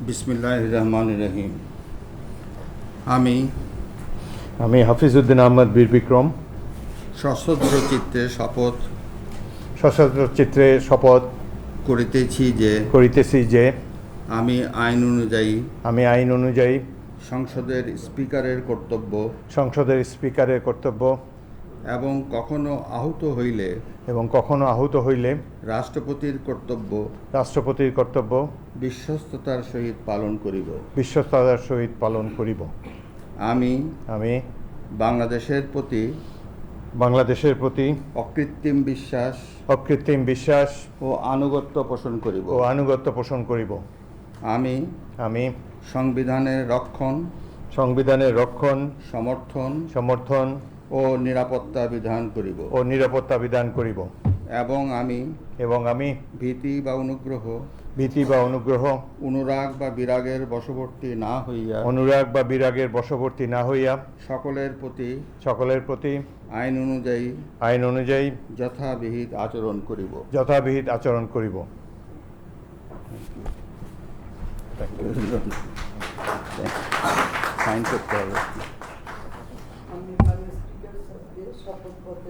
বিসমিল্লাহির রহমানির রহিম। আমি হাফিজউদ্দিন আহমদ বীর বিক্রম সশস্ত্র চিত্তে শপথ করিতেছি যে আমি আইন অনুযায়ী সংসদের স্পিকারের কর্তব্য এবং কখনো আহত হইলে রাষ্ট্রপতির কর্তব্য বিশ্বস্ততার সহিত পালন করিব। আমি বাংলাদেশের প্রতি অকৃত্রিম বিশ্বাস ও আনুগত্য পোষণ করিব। আমি সংবিধানের রক্ষণ সমর্থন ও নিরাপত্তা বিধান করিব এবং আমি ভীতি বা অনুগ্রহ অনুরাগ বা বিরাগের বশবর্তী না হইয়া সকলের প্রতি আইন অনুযায়ী যথাবিহিত আচরণ করিব। সাইন করতে হবে। আমি করবো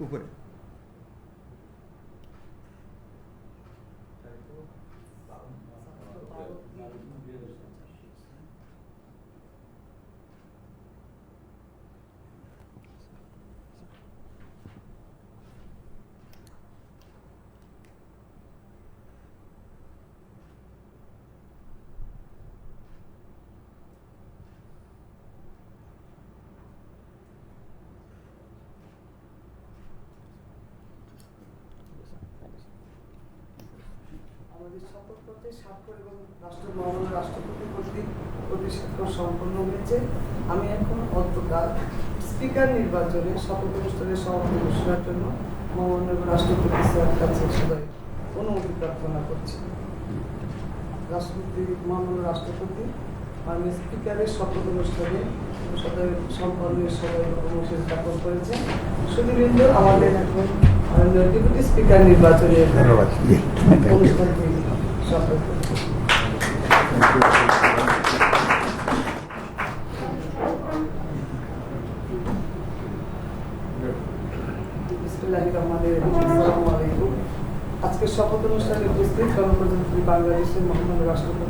উপরে আমাদের শপথপত্রে স্বাক্ষর এবং রাষ্ট্রপতি কর্তৃক প্রতিষ্ঠা সম্পন্ন হয়েছে। আমি এখন অন্তকাল স্পিকার নির্বাচনে শপথ অনুষ্ঠানের সভাপতি ঘোষণার জন্য মহামান্য রাষ্ট্রপতি স্যারের কাছে সবাই অনুমতি প্রার্থনা করছি। মহামান্য রাষ্ট্রপতি মাননীয় স্পিকারের শপথ অনুষ্ঠানে সম্পন্নের সবাই অনুমতি জ্ঞাপন করেছেন। শুধুবৃন্দ আমাদের এখন ডেপুটি স্পিকার নির্বাচনের অনুষ্ঠানটি শপথ করছি। আজকের শপথ অনুষ্ঠানে উপস্থিত গণপ্রজাতন্ত্রী বাংলাদেশের মহামান্য রাষ্ট্রপতি